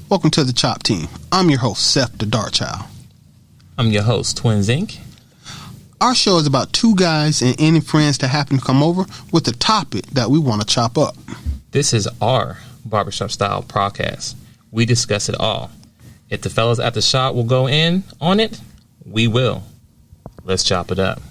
Welcome to the Chop Team. I'm your host, Seth the Dart Child. I'm your host, Twins Inc. Our show is about two guys and any friends that happen to come over with a topic that we want to chop up. This is our Barbershop style podcast. We discuss it all. If the fellas at the shop will go in on it, we will. Let's chop it up.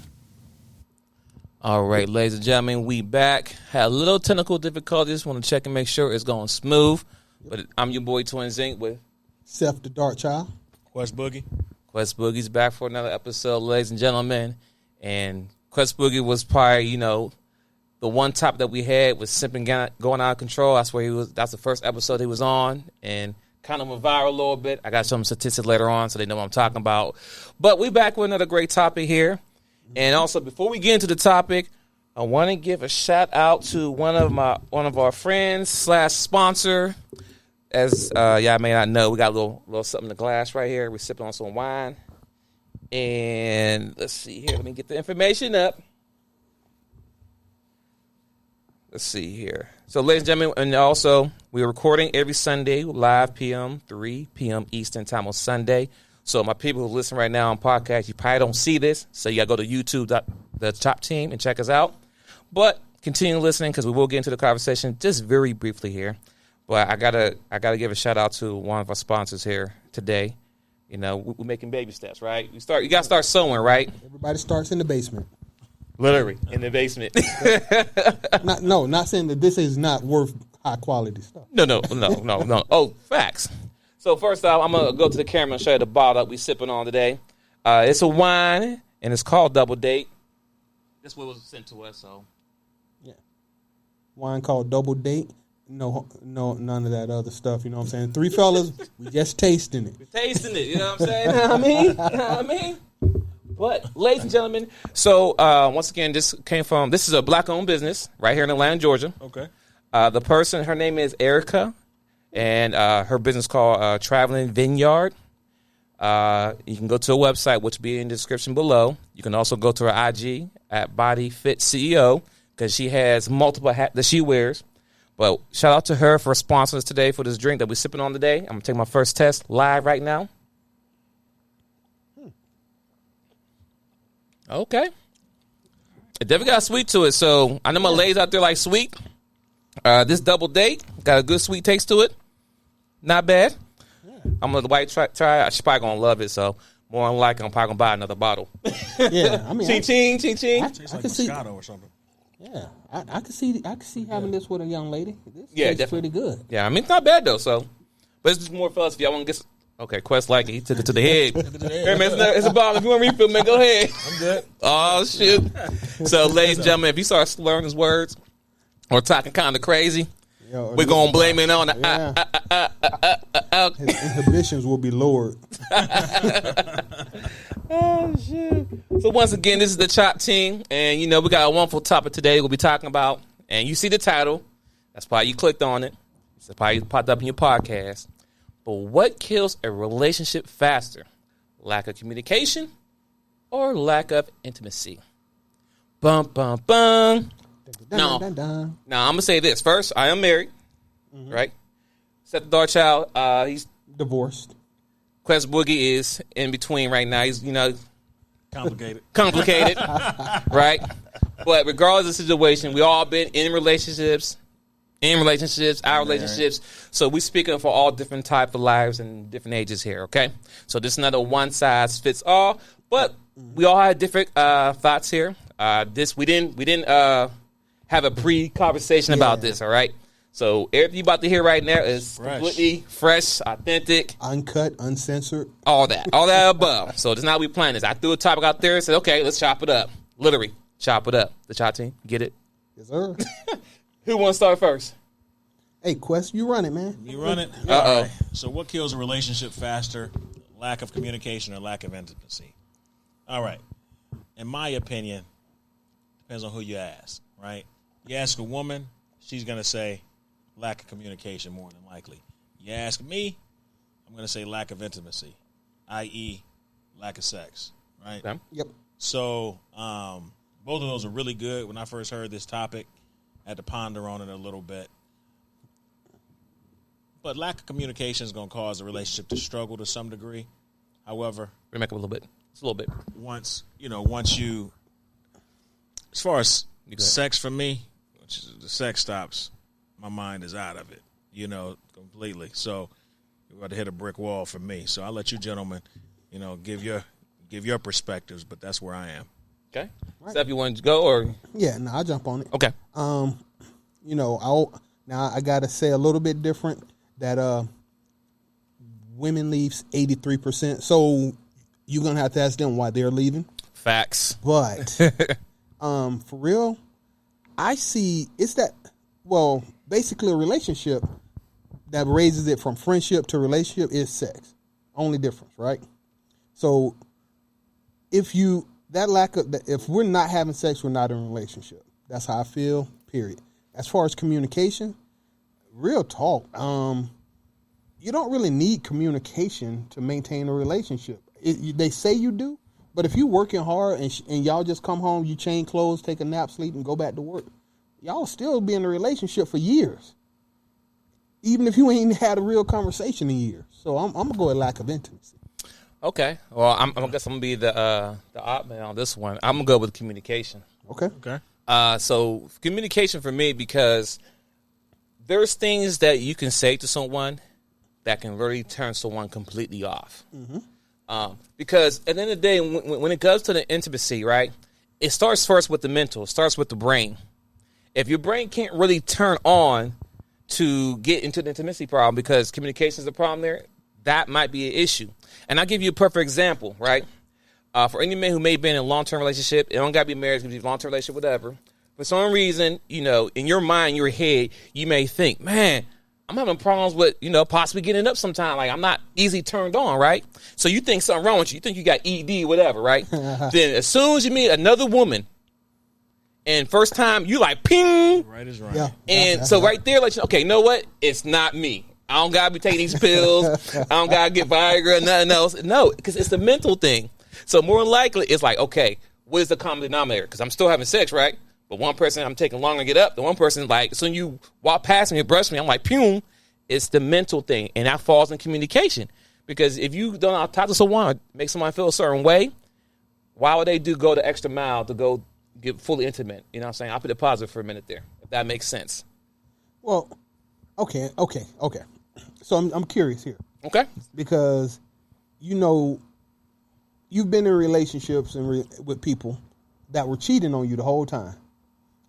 All right, ladies and gentlemen, we back. Had a little technical difficulties. Want to check and make sure it's going smooth. But I'm your boy Twins Inc. with Seth the Dart Child. Quest Boogie. Quest Boogie's back for another episode, ladies and gentlemen. And Quest Boogie was probably, the one topic that we had was simping going out of control. That's where he was. That's the first episode he was on, and kind of went viral a little bit. I got some statistics later on, so they know what I'm talking about. But we back with another great topic here. And also, before we get into the topic, I want to give a shout out to one of our friends / sponsor. As y'all may not know, we got a little something in the glass right here. We're sipping on some wine. And let's see here. Let me get the information up. Let's see here. So, ladies and gentlemen, and also, we're recording every Sunday, live p.m., 3 p.m. Eastern time on Sunday. So, my people who listen right now on podcast, you probably don't see this. So, you got to go to YouTube, the Chop Team, and check us out. But continue listening because we will get into the conversation just very briefly here. But I gotta give a shout out to one of our sponsors here today. We're making baby steps, right? You gotta start somewhere, right? Everybody starts in the basement. Literally in the basement. Not saying that this is not worth high quality stuff. No. Oh, facts. So first off, I'm gonna go to the camera and show you the bottle that we sipping on today. It's a wine and it's called Double Date. That's what was sent to us. So yeah, wine called Double Date. No, none of that other stuff. You know what I'm saying? Three fellas, we just tasting it. We're tasting it. You know what I'm saying? You know what I mean? But, ladies and gentlemen, so once again, this is a black-owned business right here in Atlanta, Georgia. Okay. The person, her name is Erica, and her business called Traveling Vineyard. You can go to her website, which will be in the description below. You can also go to her IG at Body Fit CEO because she has multiple hats that she wears. But shout out to her for sponsoring us today for this drink that we're sipping on today. I'm going to take my first test live right now. Okay. It definitely got sweet to it. So I know my ladies out there like sweet. This Double Date got a good sweet taste to it. Not bad. Yeah. I'm going to let the white try it. She's probably going to love it. So more than likely, I'm probably going to buy another bottle. Yeah. I mean, ching. Tastes like Moscato or something. Yeah, I could see having this with a young lady. This tastes pretty good. Yeah, I mean, it's not bad, though, so. But it's just more fellas if y'all want to get. Okay, Quest like it. He took it to the head. Hey, man, it's a bottle. If you want to refill, man, go ahead. I'm good. Oh, shit. So, ladies and gentlemen, if you start slurring his words or talking kind of crazy, we're going to blame it on the. His inhibitions will be lowered. Oh, shit. So, once again, this is the Chop Team. And, we got a wonderful topic today we'll be talking about. And you see the title. That's why you clicked on it. It's why you popped up in your podcast. But what kills a relationship faster? Lack of communication or lack of intimacy? Bum, bum, bum. Now, I'm going to say this. First, I am married. Mm-hmm. Right? Seth the Dart Child, he's divorced. Quest Boogie is in between right now. He's, complicated, right? But regardless of the situation, we all been in relationships, our relationships. So we speaking for all different type of lives and different ages here, okay? So this is not a one size fits all, but we all had different thoughts here. We didn't have a pre-conversation about this, all right? So everything you're about to hear right now is completely fresh, authentic. Uncut, uncensored. All that above. So that's not how we plan this. I threw a topic out there and said, okay, let's chop it up. Literally, chop it up. The Chop Team, get it? Yes, sir. Who wants to start first? Hey, Quest, you run it, man. You run it? Uh-oh. Right. So what kills a relationship faster? Lack of communication or lack of intimacy? All right. In my opinion, depends on who you ask, right? You ask a woman, she's going to say, lack of communication more than likely. You ask me, I'm going to say lack of intimacy, i.e. lack of sex, right? Okay. Yep. So both of those are really good. When I first heard this topic, I had to ponder on it a little bit. But lack of communication is going to cause a relationship to struggle to some degree. However, Remake a little bit. It's a little bit. once you, as far as sex for me, the sex stops, my mind is out of it, completely. So we're about to hit a brick wall for me. So I'll let you gentlemen, give your perspectives, but that's where I am. Okay. Right. Steph, you want to go or? Yeah, no, I'll jump on it. Okay. Now I gotta say a little bit different that women leaves 83%. So you're gonna have to ask them why they're leaving. Facts. But for real, I see basically a relationship that raises it from friendship to relationship is sex. Only difference, right? So if we're not having sex, we're not in a relationship. That's how I feel, period. As far as communication, real talk, you don't really need communication to maintain a relationship. They say you do, but if you're working hard and y'all just come home, you change clothes, take a nap, sleep, and go back to work, y'all still be in a relationship for years, even if you ain't had a real conversation in years. So I'm going to go with lack of intimacy. Okay. Well, I guess I'm going to be the odd man on this one. I'm going to go with communication. Okay. So communication for me, because there's things that you can say to someone that can really turn someone completely off. Mm-hmm. Because at the end of the day, when it comes to the intimacy, right, it starts first with the mental. It starts with the brain. If your brain can't really turn on to get into the intimacy problem because communication is a problem there, that might be an issue. And I'll give you a perfect example, right? For any man who may have been in a long-term relationship, it don't got to be married, it can be a long-term relationship, whatever. For some reason, in your mind, your head, you may think, man, I'm having problems with, possibly getting up sometime. Like, I'm not easily turned on, right? So you think something wrong with you. You think you got ED, whatever, right? Then as soon as you meet another woman, and first time, you like, ping. Right is right. Yeah. And so right there, like, okay, you know what? It's not me. I don't got to be taking these pills. I don't got to get Viagra or nothing else. No, because it's a mental thing. So more than likely, it's like, okay, what is the common denominator? Because I'm still having sex, right? But one person, I'm taking longer to get up. The one person, like, so you walk past me and brush me, I'm like, pew. It's the mental thing. And that falls in communication. Because if you don't talk to someone or make someone feel a certain way, why would they go the extra mile to go get fully intimate? You know what I'm saying? I'll put it positive for a minute there, if that makes sense. Well, okay. So I'm curious here. Okay. Because, you've been in relationships with people that were cheating on you the whole time,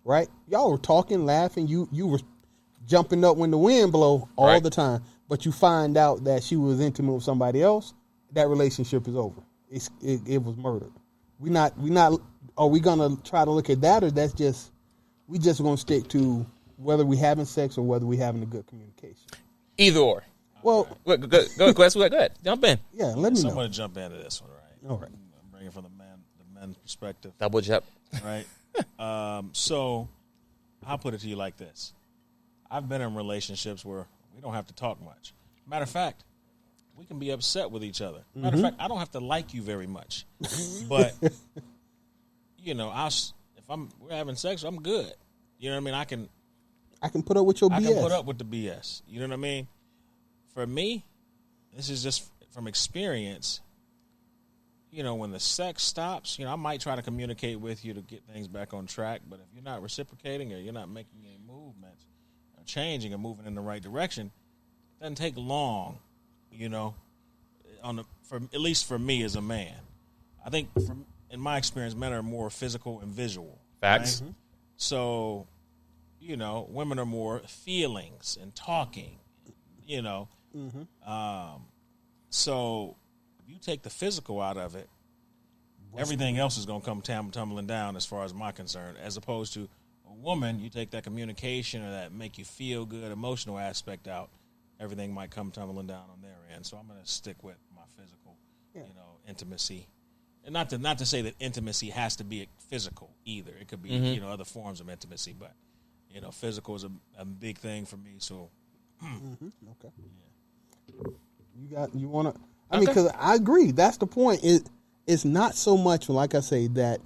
right? Y'all were talking, laughing. You were jumping up when the wind blow all the time. But you find out that she was intimate with somebody else. That relationship is over. It was murdered. Are we gonna try to look at that, or we just gonna stick to whether we having sex or whether we having a good communication? Either or. Well, go ahead. Jump in. Yeah, let me know. I'm going to jump into this one, right? All right. I'm bringing from the men's perspective. Double jump. Right? So I'll put it to you like this. I've been in relationships where we don't have to talk much. Matter of fact, we can be upset with each other. Matter of fact, I don't have to like you very much. But, if we're having sex, I'm good. You know what I mean? I can put up with your BS. I can put up with the BS. You know what I mean? For me, this is just from experience. When the sex stops, I might try to communicate with you to get things back on track. But if you're not reciprocating or you're not making any movements or changing or moving in the right direction, it doesn't take long, at least for me as a man. I think in my experience, men are more physical and visual. Facts. Right? So, women are more feelings and talking, So if you take the physical out of it, everything else is going to come tumbling down as far as my concern, as opposed to a woman, you take that communication or that make you feel good emotional aspect out, everything might come tumbling down on their end. So I'm going to stick with my physical, intimacy. And not to say that intimacy has to be physical either. It could be, other forms of intimacy, but physical is a big thing for me. So, okay. Yeah. You want to? I mean, because I agree. That's the point. It's not so much, like I say, that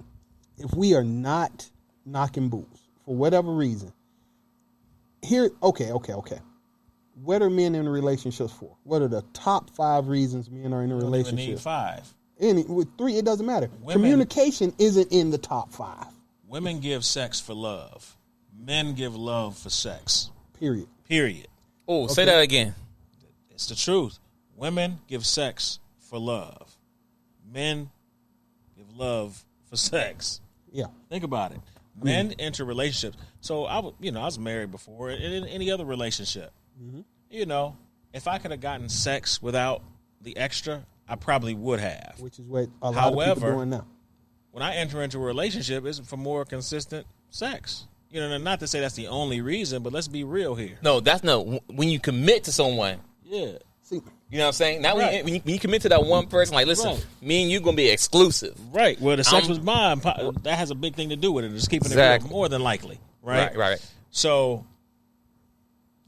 if we are not knocking boots for whatever reason. Here, okay. what are men in relationships for? What are the top 5 reasons men are in a You don't even relationship? need 5. With 3, it doesn't matter. Women- Communication isn't in the top 5. Women give sex for love. Men give love for sex. Period. Oh, say that again. It's the truth. Women give sex for love. Men give love for sex. Yeah. Think about it. Men enter relationships. So I was married before. In any other relationship, if I could have gotten sex without the extra, I probably would have. Which is what a lot of people are doing now. When I enter into a relationship, it's for more consistent sex. Not to say that's the only reason, but let's be real here. No, that's no. When you commit to someone, Yeah. See, you know what I'm saying? Now, Right. when you commit to that one person, like, listen, Right. me and you going to be exclusive. Right. Well, the sex was mine. That has a big thing to do with it. It's keeping it Exactly. real, more than likely. Right. Right. So,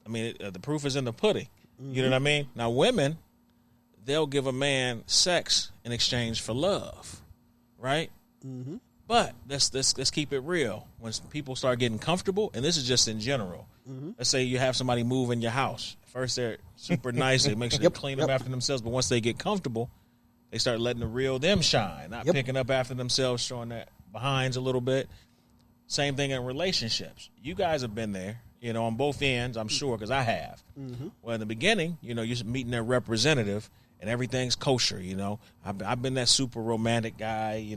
I mean, the proof is in the pudding. You know what I mean? Now, women, they'll give a man sex in exchange for love. Right. Mm-hmm. But let's keep it real. When people start getting comfortable, and this is just in general. Let's say you have somebody move in your house. First, they're super nice. They make sure they clean up after themselves. But once they get comfortable, they start letting the real them shine. Not picking up after themselves, showing their behinds a little bit. Same thing in relationships. You guys have been there, on both ends, I'm sure, because I have. Well, in the beginning, you're meeting their representative, and everything's kosher, I've been that super romantic guy,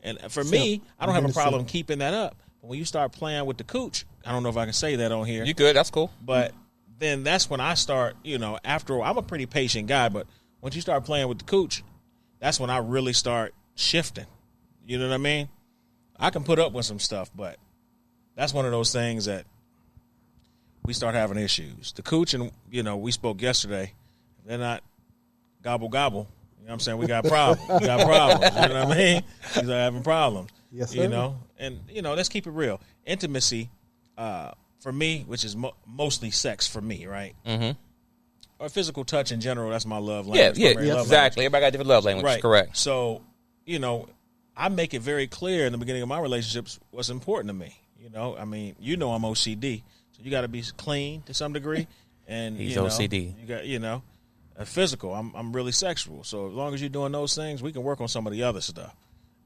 and for me, I don't have a problem keeping that up. But when you start playing with the cooch, I don't know if I can say that on here. You good? That's cool. But then that's when I start, after I'm a pretty patient guy, but once you start playing with the cooch, that's when I really start shifting. You know what I mean? I can put up with some stuff, but that's one of those things that we start having issues. The cooch, and, we spoke yesterday, they're not gobble gobble. You know what I'm saying? We got problems. You know what I mean? These are having problems. Yes, sir. And, let's keep it real. Intimacy, for me, which is mostly sex for me, right? Mm-hmm. Or physical touch in general, that's my love language. Yeah, Love exactly. language. Everybody got different love language. Right. Correct. So, I make it very clear in the beginning of my relationships what's important to me. I mean, I'm OCD, so you got to be clean to some degree. And He's OCD. You got, physical. I'm really sexual. So as long as you're doing those things, we can work on some of the other stuff.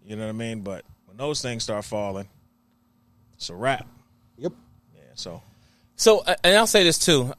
You know what I mean? But when those things start falling, it's a wrap. Yep. Yeah. So, and I'll say this too,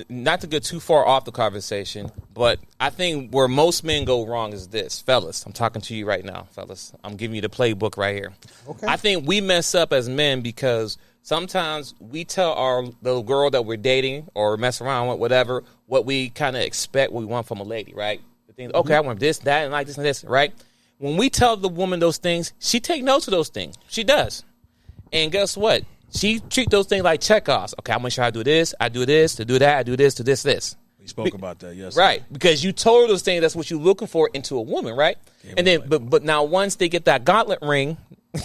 not to get too far off the conversation, but I think where most men go wrong is this. Fellas, I'm talking to you right now, fellas. I'm giving you the playbook right here. Okay. I think we mess up as men because sometimes we tell our little girl that we're dating or mess around with, whatever, what we kind of expect, what we want from a lady, right? The things, okay, I want this, that, and like this and this, right? When we tell the woman those things, she take notes of those things. She does. And guess what? She treat those things like check-offs. Okay, I'm going to show her I do this, to do that, I do this, to this. we spoke about that yesterday. Right, because you told her those things, that's what you're looking for into a woman, right? And then, but now once they get that gauntlet ring,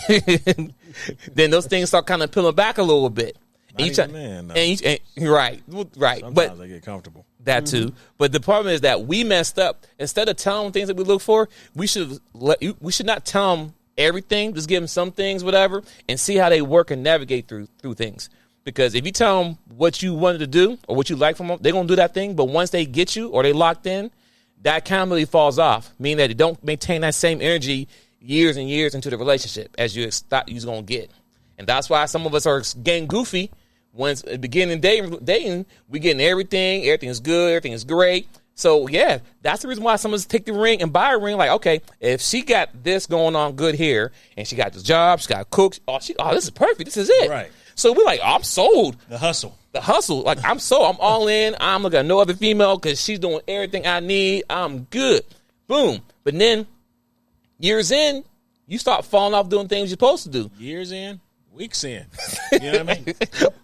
then those things start kind of peeling back a little bit. Not even then, though. Right. Sometimes But they get comfortable. that too. But the problem is that we messed up. Instead of telling them things that we look for, we should not tell them everything. Just give them some things, whatever, and see how they work and navigate through things. Because if you tell them what you wanted to do or what you like from them, they're gonna do that thing. But once they get you or they locked in, that accountability falls off, meaning that they don't maintain that same energy years and years into the relationship as you thought you was gonna get. And that's why some of us are getting goofy. Once at the beginning dating, we getting everything is good, everything is great. So yeah, that's the reason why some of us take the ring and buy a ring. Like, okay, if she got this going on good here, and she got this job, she got cooked, this is perfect, this is it. Right. So we're like, I'm sold. The hustle. Like I'm all in. I'm looking at no other female because she's doing everything I need. I'm good. Boom. But then years in, you start falling off doing things you're supposed to do. Years in, weeks in. You know what I mean?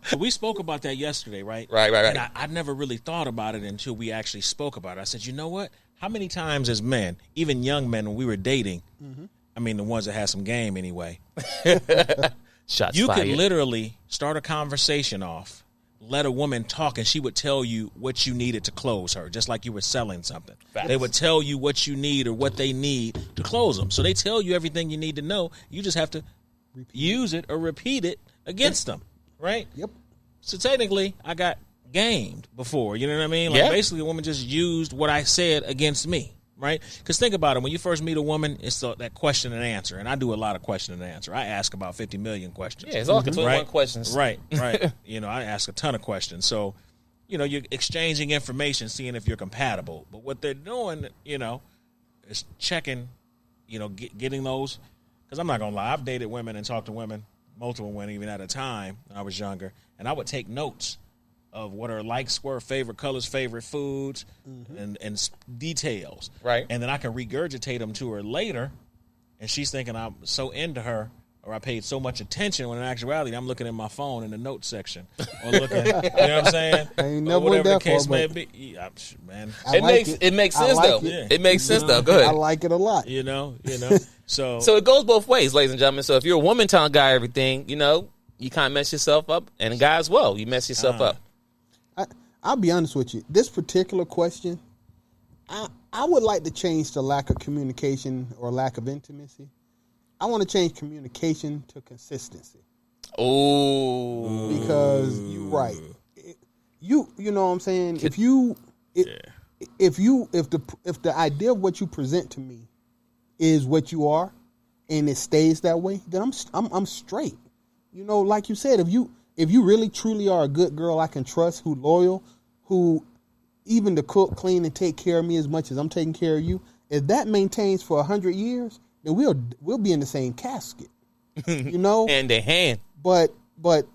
So we spoke about that yesterday, right? Right. And I never really thought about it until we actually spoke about it. I said, you know what? How many times as men, even young men when we were dating, I mean the ones that had some game anyway, Shots you fired. could literally start a conversation off, let a woman talk, and she would tell you what you needed to close her, just like you were selling something. Facts. They would tell you what you need or what they need to close them. So they tell you everything you need to know. You just have to use it or repeat it against them, right? Yep. So technically, I got gamed before. You know what I mean? Like Yeah. basically, a woman just used what I said against me. Right? Because think about it. When you first meet a woman, it's that question and answer. And I do a lot of question and answer. I ask about 50 million questions. Yeah, it's all 21 questions. Right. I ask a ton of questions. So, you're exchanging information, seeing if you're compatible. But what they're doing, is checking, getting those. Because I'm not going to lie. I've dated women and talked to women, multiple women, even at a time when I was younger. And I would take notes of what her likes were, favorite colors, favorite foods, and details. Right. And then I can regurgitate them to her later, and she's thinking I'm so into her, or I paid so much attention, when in actuality I'm looking at my phone in the notes section. Or looking, you know what I'm saying? I ain't Or never whatever went the that case far, may but be. Yeah, man. It makes sense, though. it. It makes sense, though. Go I ahead. like it a lot. So So it goes both ways, ladies and gentlemen. So if you're a woman telling a guy everything, you kind of mess yourself up, and a guy as well, you mess yourself up. I'll be honest with you. This particular question, I would like to change the lack of communication or lack of intimacy. I want to change communication to consistency. Oh, Because you're right. You know what I'm saying? If the idea of what you present to me is what you are, and it stays that way, then I'm straight. Like you said, if you really truly are a good girl I can trust, who loyal, who even to cook, clean, and take care of me as much as I'm taking care of you, if that maintains for 100 years, then we'll be in the same casket. hand in hand. But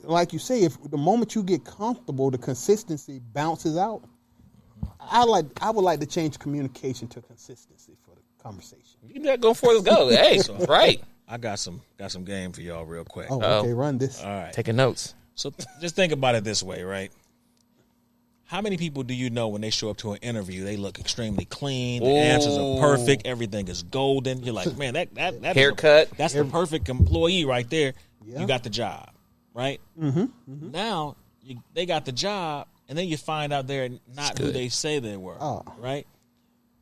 like you say, if the moment you get comfortable, the consistency bounces out. I would like to change communication to consistency for the conversation. You not going for it, go. Hey, right. I got some game for y'all real quick. Oh, okay, run this. All right. Taking notes. So just think about it this way, right? How many people do you know when they show up to an interview, they look extremely clean, the answers are perfect, everything is golden. You're like, man, that Haircut. that's the perfect employee right there. Yeah. You got the job, right? Mm-hmm. Now they got the job, and then you find out they're not who they say they were, right?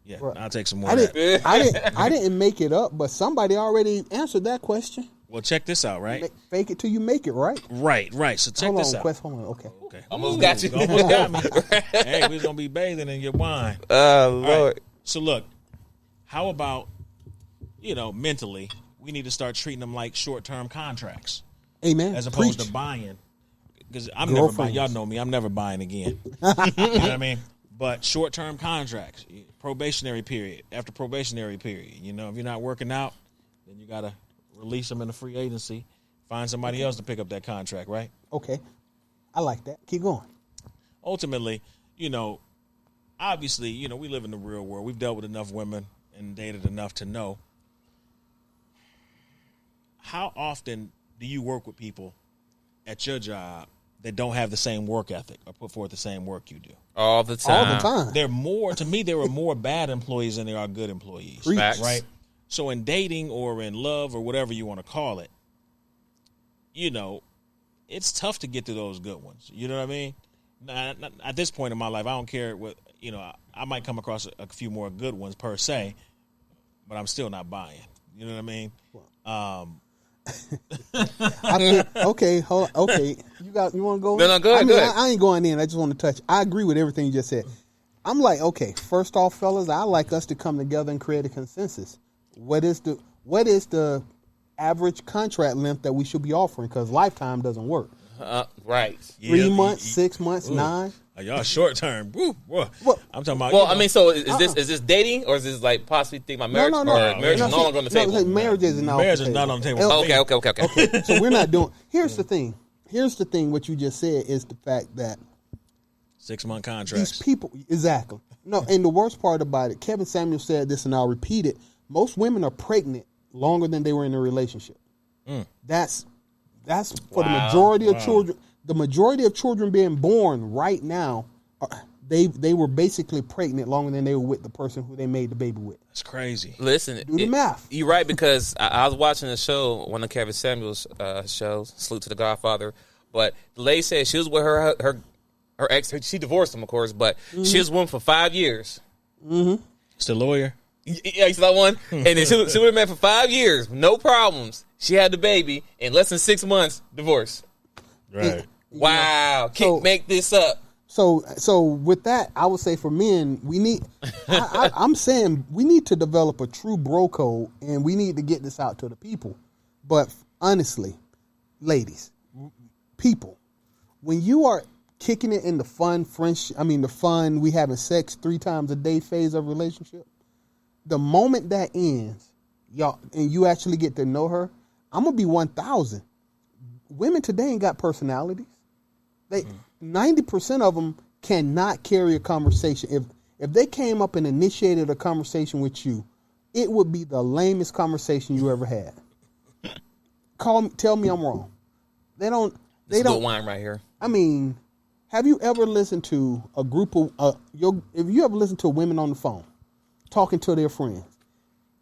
Yeah, Right. I'll take some more. I didn't make it up, but somebody already answered that question. Well, check this out, right? Fake it till you make it, right? Right. So check Hold this on, out. Quest. Hold on. Okay. Almost got you. Almost got me. Hey, we was gonna be bathing in your wine. Oh, Lord. All right. So look, how about mentally, we need to start treating them like short-term contracts Amen. as opposed Preach. to buying. Because I'm never buying. Y'all know me. I'm never buying again. You know what I mean? But short-term contracts, probationary period. After probationary period, if you're not working out, then you gotta release them in a free agency. Find somebody else to pick up that contract, right? Okay. I like that. Keep going. Ultimately, obviously, we live in the real world. We've dealt with enough women and dated enough to know. How often do you work with people at your job that don't have the same work ethic or put forth the same work you do? All the time. All the time. There are more bad employees than there are good employees. Facts. Right? So in dating or in love or whatever you want to call it, it's tough to get to those good ones. You know what I mean? Now, at this point in my life, I don't care what, I might come across a few more good ones per se, but I'm still not buying. You know what I mean? Okay. You want to go? No, go ahead. Go ahead. I ain't going in. I just want to touch. I agree with everything you just said. I'm like, okay. First off, fellas, I like us to come together and create a consensus. What is the average contract length that we should be offering? Because lifetime doesn't work. Right. 3 months, 6 months, 9. Y'all short term. Woo, whoa. I'm talking about. Well, I mean, so is this dating, or is this like possibly thinking about marriage? No. Or marriage is no longer on the table. Marriage is not. Marriage is not on the table. Okay. So we're not doing. Here's the thing. What you just said is the fact that 6-month contracts. these people, exactly. No, and the worst part about it, Kevin Samuel said this, and I'll repeat it. Most women are pregnant longer than they were in a relationship. That's for the majority of children. The majority of children being born right now, they were basically pregnant longer than they were with the person who they made the baby with. That's crazy. Listen, Do the math. You're right, because I was watching a show, one of Kevin Samuel's shows, Salute to the Godfather. But the lady said she was with her ex. She divorced him, of course, but she was with him for 5 years. Mm-hmm. It's the lawyer. Yeah, you saw that one? And then she was with a man for 5 years, no problems. She had the baby in less than 6 months, divorce. Right. Wow. Can't make this up. So with that, I would say for men, we need. I'm saying we need to develop a true bro code, and we need to get this out to the people. But honestly, ladies, people, when you are kicking it in the fun friendship, the fun we having sex 3 times a day phase of relationship, the moment that ends, y'all, and you actually get to know her, I'm gonna be 1,000. Women today ain't got personalities. They 90% of them cannot carry a conversation. If they came up and initiated a conversation with you, it would be the lamest conversation you ever had. Tell me I'm wrong. They don't. This is good wine right here. Have you ever listened to a group of if you ever listened to women on the phone talking to their friends?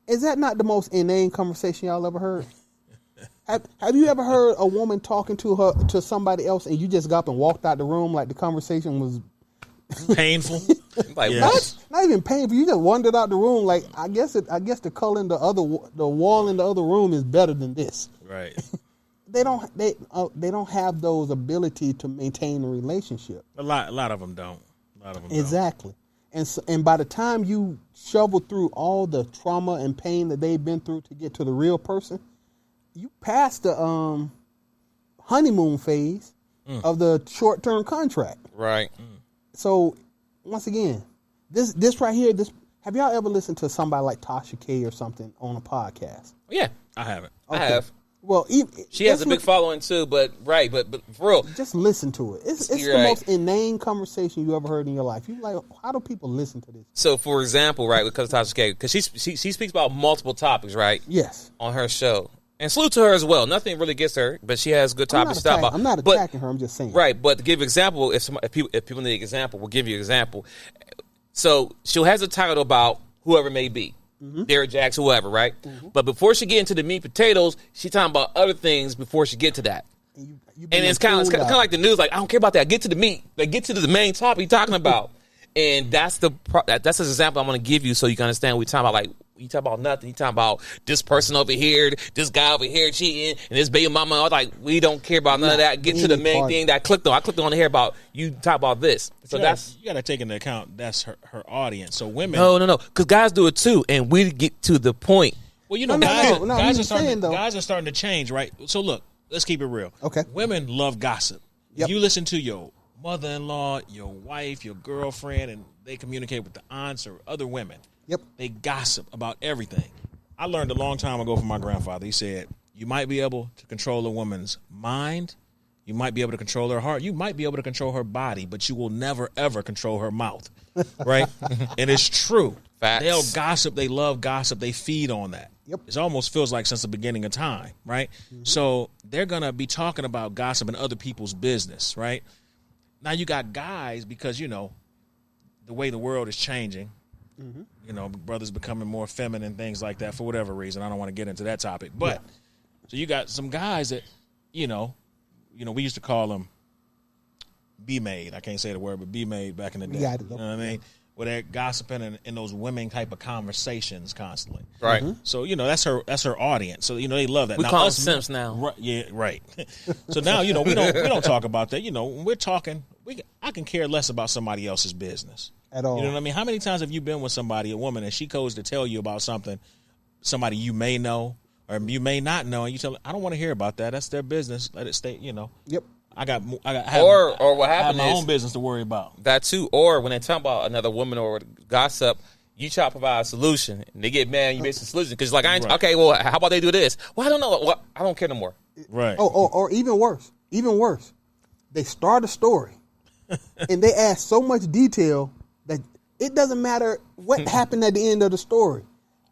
Is that not the most inane conversation y'all ever heard? Have you ever heard a woman talking to somebody else and you just got up and walked out the room like the conversation was painful? Like yes. Not even painful. You just wandered out the room like I guess the color in the wall in the other room is better than this. Right. They don't have those ability to maintain a relationship. A lot of them don't. Exactly. And by the time you shovel through all the trauma and pain that they've been through to get to the real person, you pass the honeymoon phase of the short-term contract. Right. So once again, this right here, have y'all ever listened to somebody like Tasha K or something on a podcast? Yeah, I haven't. Okay. I have. Well, she has a big following too, but for real, just listen to it. It's the most inane conversation you ever heard in your life. You like, how do people listen to this? So, for example, right, because Tasha K, because she speaks about multiple topics, right? Yes, on her show, and salute to her as well. Nothing really gets her, but she has good topics to talk about. I'm not attacking her. I'm just saying, right? But to give an example, if people need an example, we'll give you an example. So she has a title about whoever it may be. Mm-hmm. Derek Jacks, whoever, right? Mm-hmm. But before she get into the meat and potatoes, she talking about other things before she get to that. And it's kind of like the news. Like, I don't care about that. Get to the meat. Like, get to the main topic you're talking about. And that's an example I'm going to give you so you can understand what we're talking about. Like, you talk about nothing. You talking about this person over here, this guy over here cheating, and this baby mama. I was like, we don't care about none of that. Get to the main thing that I clicked on. I clicked on here about you talk about this. So you got to take into account that's her audience. So women, no, because guys do it too, and we get to the point. Well, guys are starting to change, right? So look, let's keep it real. Okay, women love gossip. Yep. If you listen to your mother-in-law, your wife, your girlfriend, and they communicate with the aunts or other women. Yep. They gossip about everything. I learned a long time ago from my grandfather. He said, you might be able to control a woman's mind. You might be able to control her heart. You might be able to control her body, but you will never, ever control her mouth. Right? And it's true. Facts. They'll gossip. They love gossip. They feed on that. Yep. It almost feels like since the beginning of time. Right? Mm-hmm. So they're going to be talking about gossip and other people's business. Right? Now you got guys, because, the way the world is changing. Mm-hmm. Brothers becoming more feminine, things like that, for whatever reason. I don't want to get into that topic. But so you got some guys that, we used to call them B-made. I can't say the word, but B-made back in the day. You know what I mean? Where they're gossiping in those women type of conversations constantly. Right. Mm-hmm. So, that's her audience. So, they love that. We now, call them simps now. Right, yeah, right. So now, we don't talk about that. When we're talking, I can care less about somebody else's business. At all. You know what I mean? How many times have you been with somebody, a woman, and she goes to tell you about somebody you may know or you may not know, and you tell her, I don't want to hear about that. That's their business. Let it stay, Yep. I what happened my is own business to worry about. That too. Or when they talk about another woman or gossip, you try to provide a solution, and they get mad. And you make a solution because like okay, well, how about they do this? Well, I don't know. Well, I don't care no more. Right. Or even worse. They start a story, and they add so much detail that it doesn't matter what happened at the end of the story.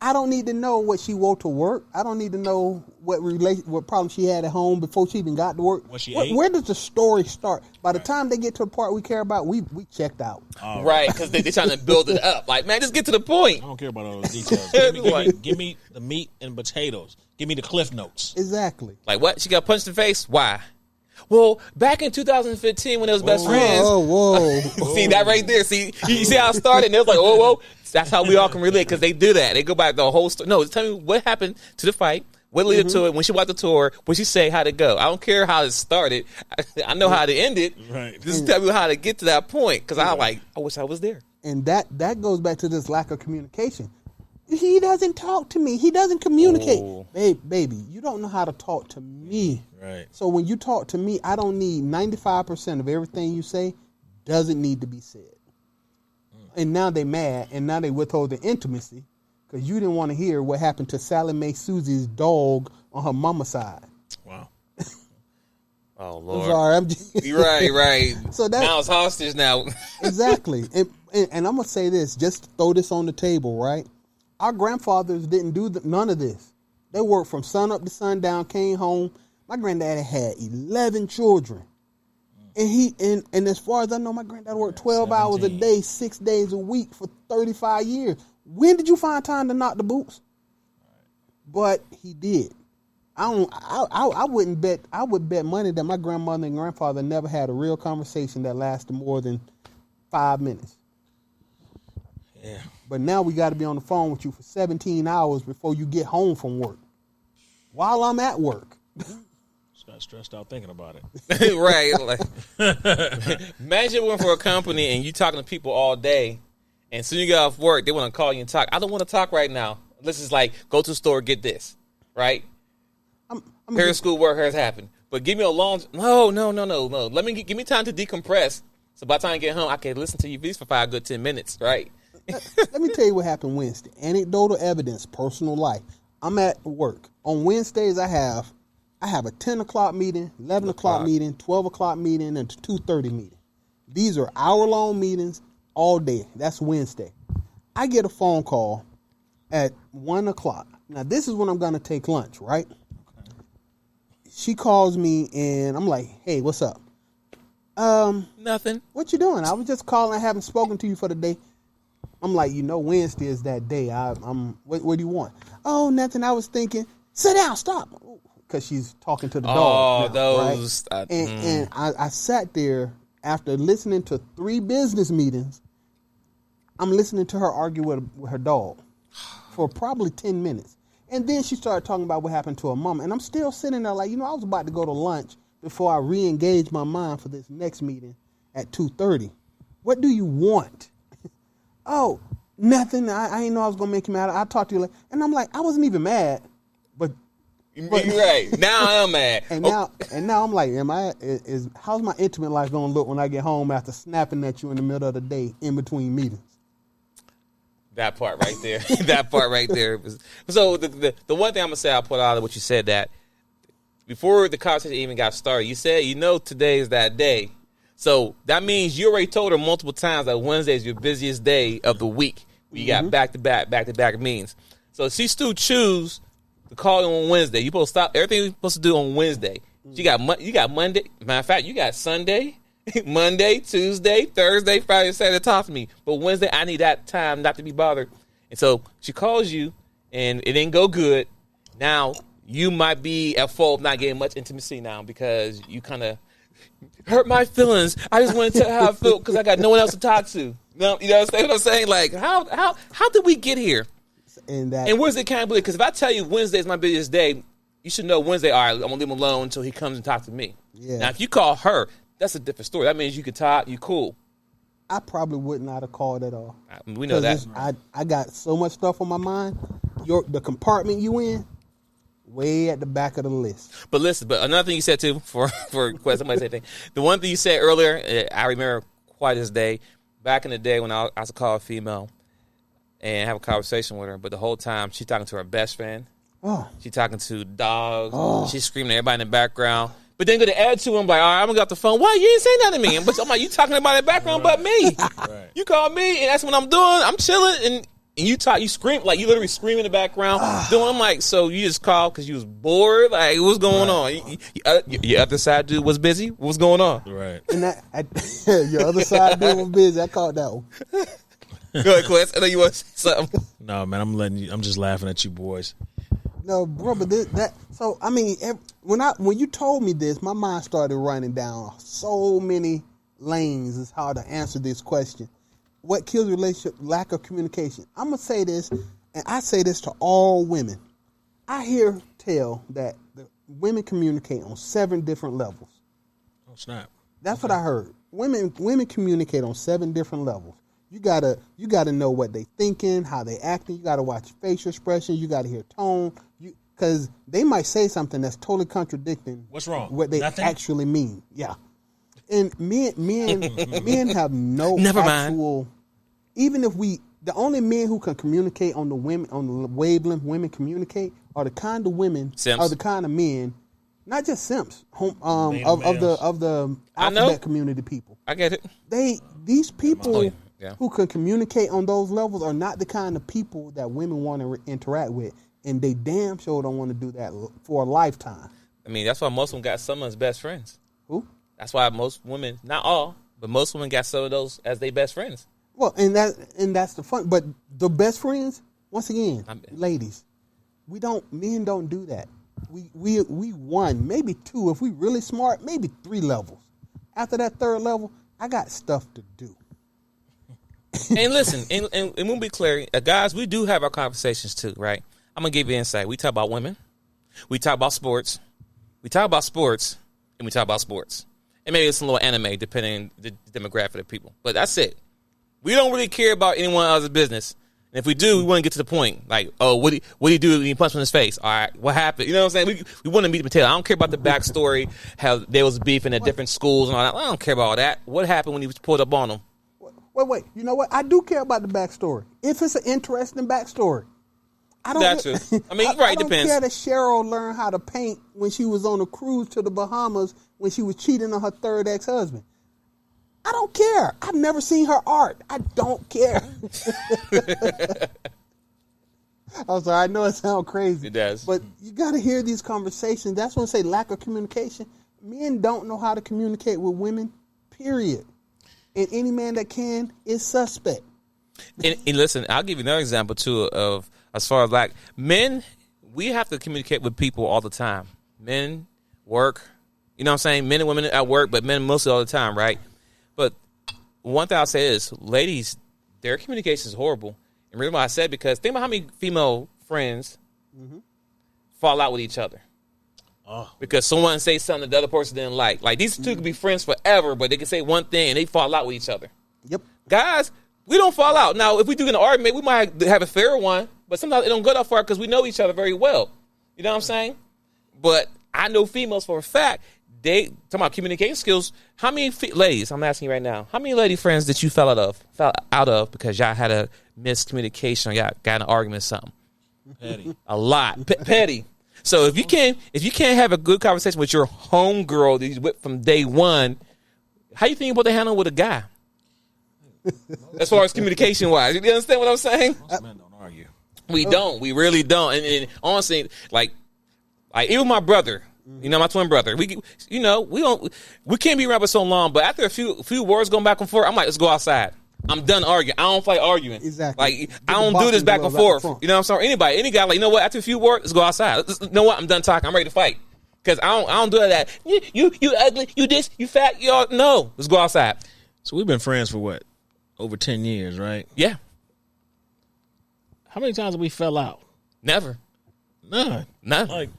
I don't need to know what she wore to work. I don't need to know what problem she had at home before she even got to work. What she ate? Where does the story start? By the time they get to the part we care about, we checked out. Right, because they're trying to build it up. Like, man, just get to the point. I don't care about all those details. Give me the meat and potatoes. Give me the cliff notes. Exactly. Like, what? She got punched in the face? Why? Well, back in 2015 when they was best friends. Whoa. See that right there? See, you see how it started? And they was like, whoa. That's how we all can relate because they do that. They go back the whole story. No, tell me what happened to the fight. What lead to it? When she watched the tour, when she say how'd it go? I don't care how it started. I know how to end it. Right. Just tell me how to get to that point. Because I wish I was there. And that goes back to this lack of communication. He doesn't talk to me. He doesn't communicate. Oh. Baby, you don't know how to talk to me. Right. So when you talk to me, I don't need 95% of everything you say doesn't need to be said. And now they mad, and now they withhold the intimacy because you didn't want to hear what happened to Sally Mae Susie's dog on her mama's side. Wow. Oh, Lord. I'm sorry. I'm just Right. So that, now it's hostage now. exactly. And I'm going to say this, just throw this on the table, right? Our grandfathers didn't do none of this. They worked from sun up to sundown, came home. My granddaddy had 11 children. And as far as I know, my granddad worked 12 hours a day, 6 days a week for 35 years. When did you find time to knock the boots? But he did. I wouldn't bet. I would bet money that my grandmother and grandfather never had a real conversation that lasted more than 5 minutes. Yeah. But now we got to be on the phone with you for 17 hours before you get home from work. While I'm at work. Just got stressed out thinking about it. Right. Like, imagine working for a company and you talking to people all day, and soon you get off work, they want to call you and talk. I don't want to talk right now. Let's just like go to the store, get this. Right? Here's schoolwork, here's happened. But give me a long. No. Give me time to decompress. So by the time I get home, I can listen to you for 5 good 10 minutes. Right? Let me tell you what happened Wednesday. Anecdotal evidence, personal life. I'm at work. On Wednesdays, I have a 10 o'clock meeting, 11 o'clock meeting, 12 o'clock meeting, and 2:30 meeting. These are hour-long meetings all day. That's Wednesday. I get a phone call at 1 o'clock. Now, this is when I'm going to take lunch, right? Okay. She calls me, and I'm like, hey, what's up? Nothing. What you doing? I was just calling. I haven't spoken to you for the day. I'm like, Wednesday is that day. What do you want? Oh, nothing. I was thinking, sit down, stop. Because she's talking to the dog. Oh, those. Right? And I sat there after listening to 3 business meetings. I'm listening to her argue with her dog for probably 10 minutes. And then she started talking about what happened to her mama. And I'm still sitting there like, I was about to go to lunch before I re-engage my mind for this next meeting at 2:30. What do you want? Oh, nothing. I didn't know I was going to make you mad. I'll talk to you later. And I'm like, I wasn't even mad. But You're right. Now I'm mad. And now I'm like, how's my intimate life going to look when I get home after snapping at you in the middle of the day in between meetings? That part right there. That part right there. So the one thing I'm going to say, I'll put out of what you said, that before the conversation even got started, you said, today is that day. So that means you already told her multiple times that Wednesday is your busiest day of the week. You got back-to-back meetings. So she still choose to call you on Wednesday. You supposed to stop everything you're supposed to do on Wednesday. You got Monday. Matter of fact, you got Sunday, Monday, Tuesday, Thursday, Friday, Saturday to talk to me. But Wednesday, I need that time not to be bothered. And so she calls you, and it didn't go good. Now you might be at fault not getting much intimacy now because you kind of hurt my feelings. I just want to tell how I feel because I got no one else to talk to. No, you know what I'm saying? Like, how did we get here? And where's the accountability? Because if I tell you Wednesday is my busiest day, you should know Wednesday, all right, I'm going to leave him alone until he comes and talks to me. Yeah. Now, if you call her, that's a different story. That means you could talk, you cool. I probably would not have called at all. We know that. I got so much stuff on my mind. The compartment you in, way at the back of the list. But listen, another thing you said too, for somebody said thing. The one thing you said earlier, I remember quite this day. Back in the day when I was to call a female and have a conversation with her, but the whole time she's talking to her best friend. Oh. She's talking to dogs. Oh. She's screaming at everybody in the background. But then go to add to him like, all right, I'm gonna get off the phone. Why you ain't saying nothing to me? But I'm like, you talking about in the background but me. Right. You call me and that's what I'm doing. I'm chilling and you scream, like you literally scream in the background. I'm like, so you just called because you was bored? Like, what's going on? Your other side dude was busy? What's going on? Right. And your other side dude was busy. I caught that one. Go ahead, Quest. I know you want to say something. No, man, I'm just laughing at you boys. No, bro, but so I mean, when you told me this, my mind started running down so many lanes is how to answer this question. What kills a relationship? Lack of communication. I'm gonna say this, and I say this to all women. I hear tell that the women communicate on 7 different levels. Oh, snap. That's what I heard. Women communicate on 7 different levels. You gotta know what they thinking, how they acting. You gotta watch facial expressions. You gotta hear tone. Because they might say something that's totally contradicting. What's wrong? What they Nothing? actually mean. Yeah. And men have no Never actual. mind. Even if the only men who can communicate on the wavelength women communicate are the kind of women, Simps. are the kind of men, not just simps, of males. the I know. alphabet community people. I get it. These people Yeah. who can communicate on those levels are not the kind of people that women want to interact with, and they damn sure don't want to do that for a lifetime. I mean, that's why most of them got some as best friends. Who? That's why most women, not all, but most women got some of those as their best friends. Well, and that's the fun. But the best friends, once again, ladies, men don't do that. We 1, maybe 2, if we really smart, maybe 3 levels. After that 3rd level, I got stuff to do. And listen, and we'll be clear, guys, we do have our conversations too, right? I'm gonna give you insight. We talk about women, we talk about sports, and we talk about sports, and maybe it's a little anime depending on the demographic of people. But that's it. We don't really care about anyone else's business. And if we do, we want to get to the point. Like, oh, what do you do when you punch him in his face? All right, what happened? You know what I'm saying? We want to meet the potato. I don't care about the backstory, how there was beefing at different schools and all that. I don't care about all that. What happened when he was pulled up on him? Wait. You know what? I do care about the backstory. If it's an interesting backstory. I don't That too. I mean, right, I don't depends. care that Cheryl learned how to paint when she was on a cruise to the Bahamas when she was cheating on her 3rd ex-husband. I don't care. I've never seen her art. I don't care. I'm sorry. I know it sounds crazy. It does. But you got to hear these conversations. That's when I say lack of communication. Men don't know how to communicate with women, period. And any man that can is suspect. And listen, I'll give you another example too of as far as like men, we have to communicate with people all the time. Men work, you know what I'm saying? Men and women at work, but men mostly all the time, right? But one thing I'll say is, ladies, their communication is horrible. And the reason why I said because think about how many female friends fall out with each other. Oh. Because someone says something that the other person didn't like. Like these two could be friends forever, but they can say one thing and they fall out with each other. Yep. Guys, we don't fall out. Now, if we do get an argument, we might have a fair one, but sometimes it don't go that far because we know each other very well. You know what I'm saying? But I know females for a fact, they talking about communication skills. How many ladies, I'm asking you right now, how many lady friends did you fell out of because y'all had a miscommunication or y'all got in an argument or something? Petty. A lot. Petty. So if you can't have a good conversation with your homegirl that you with from day one, how you think about to handle with a guy? As far as communication wise, you understand what I'm saying? Most men don't argue. We don't. We really don't. And honestly, like even my brother, you know, my twin brother, we can't be around for so long. But after a few words going back and forth, I'm like, let's go outside. I'm done arguing. I don't like arguing. Exactly. Like I don't do this back and forth. You know what I'm saying? Anybody, any guy, like, you know what? After a few words, let's go outside. You know what? I'm done talking. I'm ready to fight. Because I don't do that. You ugly. You this. You fat. You all. No. Let's go outside. So we've been friends for what? Over 10 years, right? Yeah. How many times have we fell out? Never. None. Like,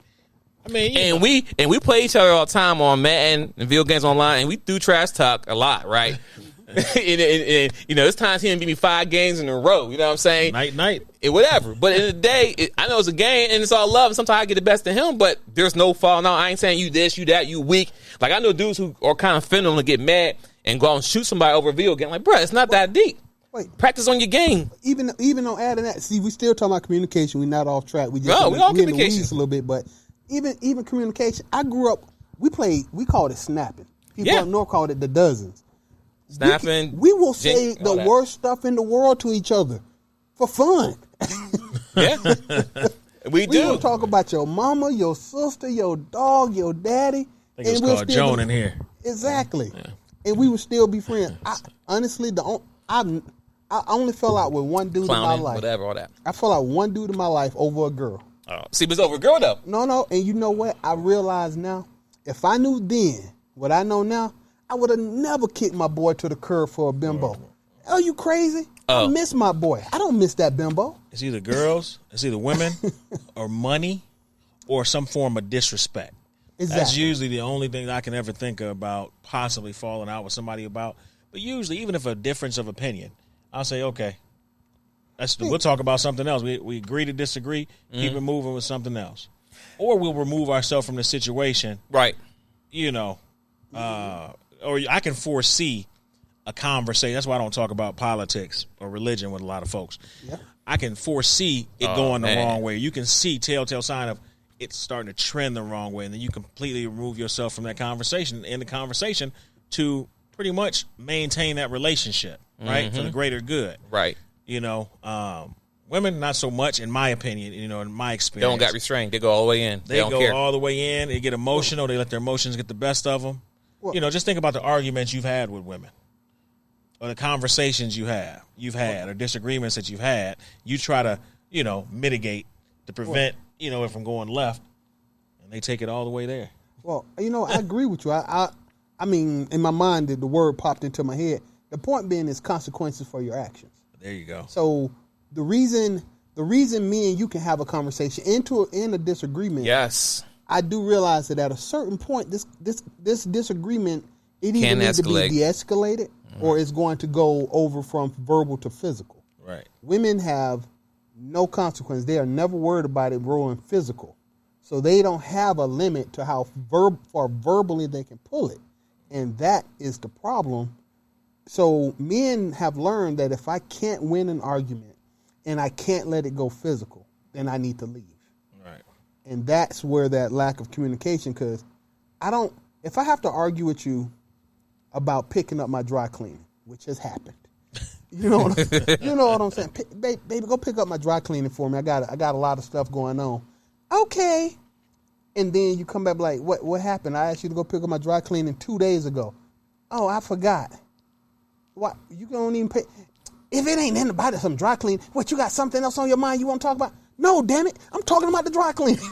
I mean, and we play each other all the time on Madden and video games online, and we do trash talk a lot, right? and you know, there's times he didn't beat me 5 games in a row. You know what I'm saying? night. Whatever. But in the day, I know it's a game, and it's all love. And sometimes I get the best of him, but there's no falling out. I ain't saying you this, you that, you weak. Like I know dudes who are kind of phenomenal to get mad and go out and shoot somebody over a video game. Like, bro, it's not that deep. Wait. Practice on your game. Even on adding that, see, we still talking about communication. We're not off track. We just No, we all in the communication. weeds a little bit, but even communication. I grew up. We called it snapping. People up north called it the dozens. Snapping. We will say all the that. worst stuff in the world to each other for fun. Yeah. We We do. will talk about your mama, your sister, your dog, your daddy. I think it was we'll called still Joan be- in here. Exactly. Yeah. And we would still be friends. Honestly, I only fell out with one dude Clowning, in my life. whatever, all that. I fell out with one dude in my life over a girl. Oh. See, it was over a girl, though. No. And you know what? I realize now, if I knew then what I know now, I would have never kicked my boy to the curb for a bimbo. Are you crazy? I Oh. miss my boy. I don't miss that bimbo. It's either girls, it's either women, or money, or some form of disrespect. Exactly. That's usually the only thing I can ever think about possibly falling out with somebody about. But usually, even if a difference of opinion, I'll say, okay, we'll talk about something else. We agree to disagree, keep it moving with something else. Or we'll remove ourselves from the situation. Right. You know, or I can foresee a conversation. That's why I don't talk about politics or religion with a lot of folks. Yeah. I can foresee it going the wrong way. You can see telltale sign of it's starting to trend the wrong way, and then you completely remove yourself from that conversation, in the conversation, to pretty much maintain that relationship, right, for the greater good. Right. You know, women, not so much, in my opinion, you know, in my They experience. don't got restrained. They go all the way in. They don't go care. all the way in. They get emotional. They let their emotions get the best of them. Well, You know, just think about the arguments you've had with women, or the conversations you've had, or disagreements that you've had. You try to, you know, mitigate to prevent, you know, it from going left, and they take it all the way there. Well, you know, I agree with you. I mean, in my mind, the word popped into my head. The point being is consequences for your actions. There you go. So the reason me and you can have a conversation in a disagreement. Yes. I do realize that at a certain point, this disagreement, it either Can needs to be escalate. de-escalated or it's going to go over from verbal to physical. Right. Women have no consequence. They are never worried about it growing physical. So they don't have a limit to how far verbally they can pull it. And that is the problem. So men have learned that if I can't win an argument and I can't let it go physical, then I need to leave. Right. And that's where that lack of communication, because if I have to argue with you about picking up my dry cleaning, which has happened, you know what I'm saying? Baby, go pick up my dry cleaning for me. I got a lot of stuff going on. Okay. And then you come back like, what happened? I asked you to go pick up my dry cleaning 2 days ago. Oh, I forgot. What? You don't even pay. If it ain't nothing about it, some dry cleaning, what, you got something else on your mind you want to talk about? No, damn it. I'm talking about the dry cleaning.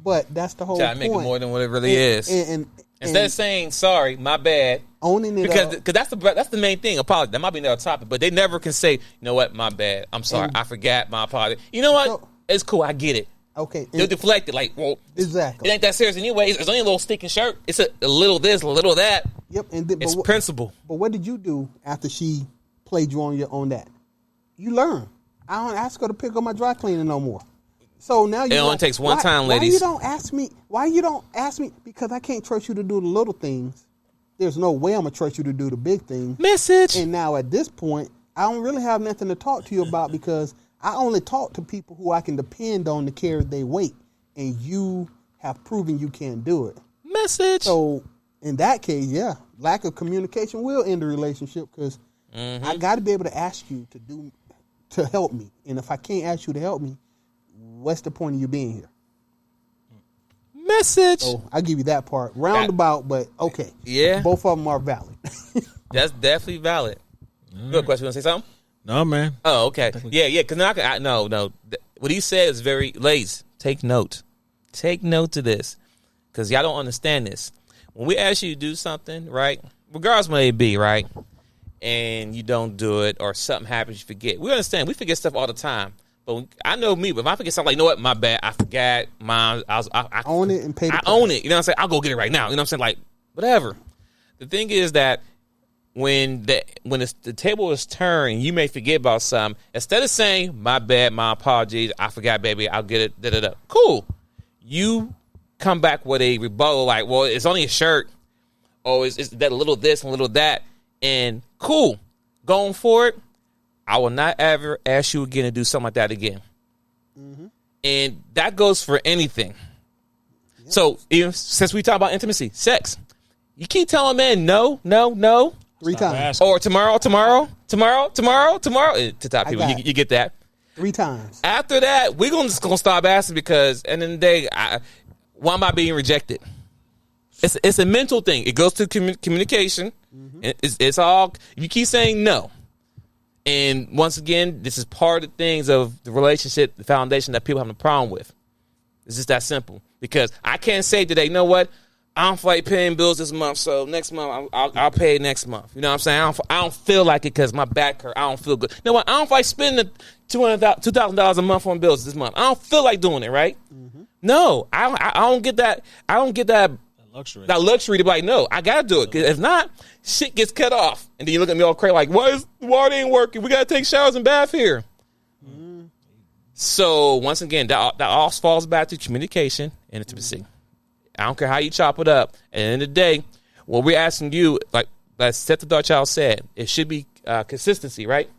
But that's the whole Try to point. make it more than what it really is. And Instead of saying sorry, my bad, owning it because up. that's the main thing. Apology. That might be another topic, but they never can say, you know what, my bad. I'm sorry. I forgot. My apology. You know what? No. It's cool. I get it. Okay. They'll deflect it. Like, well, Exactly. it ain't that serious anyways. It's only a little stinking shirt. It's a little this, a little that. Yep. It's principle. But what did you do after she played you on that? You learn. I don't ask her to pick up my dry cleaning no more. So now It only takes one time, ladies. Why you don't ask me? Because I can't trust you to do the little things. There's no way I'm gonna trust you to do the big things. Message. And now at this point, I don't really have nothing to talk to you about because I only talk to people who I can depend on to carry their weight, and you have proven you can't do it. Message. So in that case, yeah, lack of communication will end the relationship because I got to be able to ask you to help me, and if I can't ask you to help me, what's the point of you being here? Message. So I give you that part roundabout, but okay, Yeah. both of them are valid. That's definitely valid. Good question. You want to say something? No, man. Oh, okay. Yeah. Because no. What he said is very, ladies, take note. Take note to this, because y'all don't understand this. When we ask you to do something, right, regardless of what it be, right, and you don't do it or something happens, you forget. We understand. We forget stuff all the time. But I know me, but if I forget something, like, you know what, my bad, I forgot, I Own it and pay the I price. own it. You know what I'm saying? I'll go get it right now. You know what I'm saying? Like, whatever. The thing is that when the table is turned, you may forget about something. Instead of saying, my bad, my apologies, I forgot, baby, I'll get it, da-da-da. Cool. You come back with a rebuttal like, well, it's only a shirt. Oh, it's that a little this and a little that. And cool. Going forward, I will not ever ask you again to do something like that again. And that goes for anything. Yep. So even since we talk about intimacy, sex, you keep telling men no. 3 times. asking. Or tomorrow. To top people, you get that. 3 times. After that, we're just gonna stop asking, because at the end of the day, why am I being rejected? It's a mental thing. It goes to communication. It's all, you keep saying no. And once again, this is part of the things of the relationship, the foundation that people have a problem with. It's just that simple. Because I can't say today, you know what, I don't feel like paying bills this month, so next month I'll pay it next month. You know what I'm saying? I don't feel like it because my back hurt. I don't feel good. You know what? I don't feel like spending $2,000 a month on bills this month. I don't feel like doing it, right? No, I don't get that. I don't get that luxury. That luxury to be like, no, I gotta do it. 'Cause if not, shit gets cut off, and then you look at me all crazy like, why is the water ain't working? We gotta take showers and bath here. So once again, that all falls back to communication and intimacy. I don't care how you chop it up. At the end of the day, what we're asking you, like Set the Darkchild said, it should be consistency, right?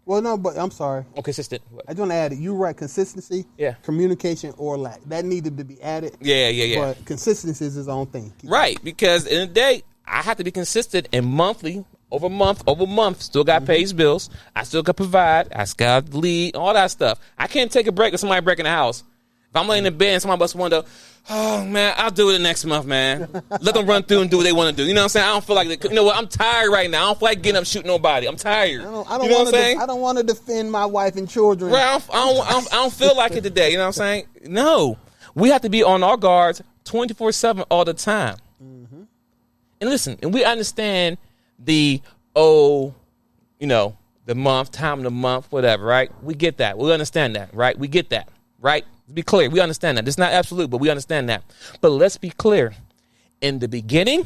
Well, no, but I'm sorry. Oh, consistent. I just want to add it. You're right. Consistency, communication, or lack. That needed to be added. Yeah. But consistency is his own thing. Right, because in the day, I have to be consistent and monthly, over month, still got to pay his bills. I still got to provide. I still got to lead, all that stuff. I can't take a break with somebody breaking the house. If I'm laying in bed and somebody busts a window, oh, man, I'll do it the next month, man. Let them run through and do what they want to do. You know what I'm saying? I don't feel like, you know what? I'm tired right now. I don't feel like getting up shooting nobody. I'm tired. I don't you know what I'm saying? I don't want to defend my wife and children. Right, I don't feel like it today. You know what I'm saying? No. We have to be on our guards 24/7 all the time. And listen, and we understand the the month, time of the month, whatever, right? We get that. We understand that, right? We get that, right? To be clear, we understand that. It's not absolute, but we understand that. But let's be clear. In the beginning,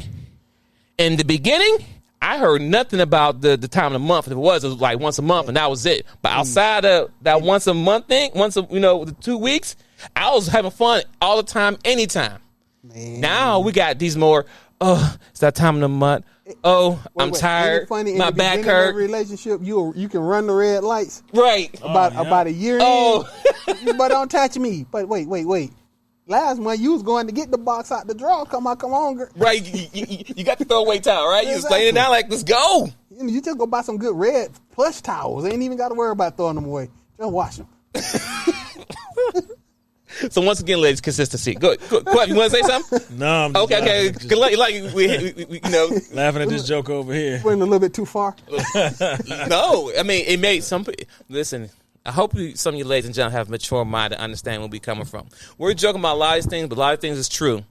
I heard nothing about the time of the month. If it was like once a month, and that was it. But outside of that once a month thing, the 2 weeks, I was having fun all the time, anytime. Man. Now we got these more, it's that time of the month. I'm tired. My back hurt. Relationship, you can run the red lights. Right. About a year in. But don't touch me. But wait. Last month you was going to get the box out the drawer. Come on, girl. Right. You got the throwaway towel, right? You was laying it down like, let's go. You just go buy some good red plush towels. Ain't even got to worry about throwing them away. Just wash them. So once again, ladies, consistency. Go. You want to say something? No, I'm just okay. We laughing at this joke over here. Went a little bit too far. No, I mean it made some. Listen, I hope some of you ladies and gentlemen have a mature mind to understand where we're coming from. We're joking about a lot of things, but a lot of things is true.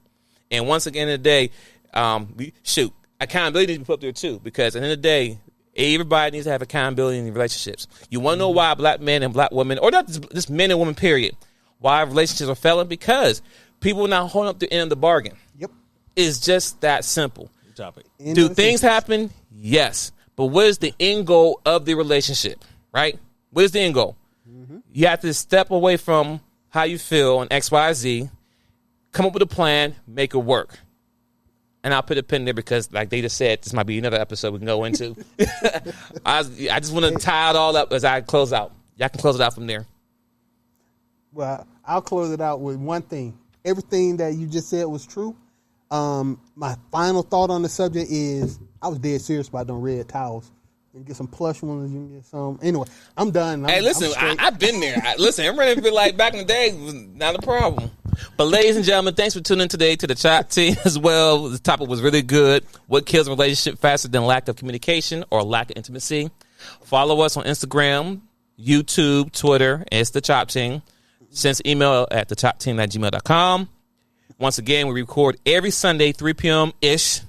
And once again, in the day, accountability needs to be put up there too, because at the end of the day, everybody needs to have accountability in relationships. You want to know why black men and black women, or not just men and women, period, why relationships are failing? Because people are not holding up the end of the bargain. Yep. It's just that simple. Topic. Do things happen? Yes. But what is the end goal of the relationship, right? What is the end goal? You have to step away from how you feel on X, Y, Z, come up with a plan, make it work. And I'll put a pin there because, like they just said, this might be another episode we can go into. I just want to tie it all up as I close out. Y'all can close it out from there. Well, I'll close it out with one thing. Everything that you just said was true. My final thought on the subject is I was dead serious about them red towels. You can get some plush ones. You can get some. Anyway, I'm done. Hey, listen, I've been there. I'm ready to be like back in the day. Was not a problem. But ladies and gentlemen, thanks for tuning in today to the Chop Team as well. The topic was really good. What kills a relationship faster than lack of communication or lack of intimacy? Follow us on Instagram, YouTube, Twitter. It's the Chop Team. Send us an email at thechopteam@gmail.com. Once again, we record every Sunday, 3 p.m.-ish.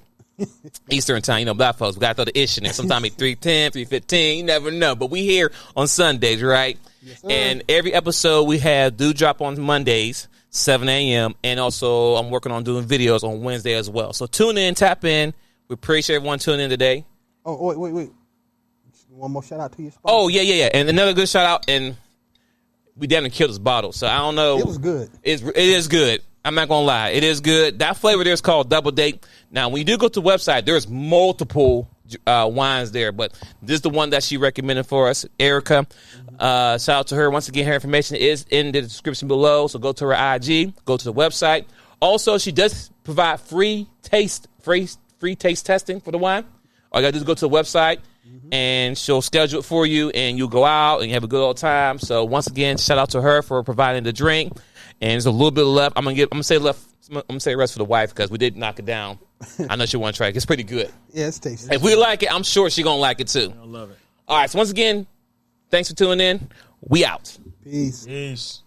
Eastern time. Black folks, we got to throw the ish in there. Sometimes it's 3:10, 3:15. You never know. But we here on Sundays, right? Yes, sir. And every episode we have do drop on Mondays, 7 a.m. And also I'm working on doing videos on Wednesday as well. So tune in, tap in. We appreciate everyone tuning in today. Oh, wait. One more shout out to your sponsor. Oh, yeah. And another good shout out. And we damn near killed this bottle. So I don't know. It was good. It is good. I'm not going to lie. It is good. That flavor there is called Double Date. Now, when you do go to the website, there's multiple wines there, but this is the one that she recommended for us, Erica. Shout out to her. Once again, her information is in the description below, so go to her IG, go to the website. Also, she does provide free taste testing for the wine. All you got to do is go to the website, and she'll schedule it for you, and you'll go out, and you have a good old time. So, once again, shout out to her for providing the drink. And there's a little bit left. I'm gonna say the rest for the wife because we did knock it down. I know she want to try it. It's pretty good. Yeah, it's tasty. If we like it, I'm sure she gonna like it too. I love it. All right. So once again, thanks for tuning in. We out. Peace. Peace.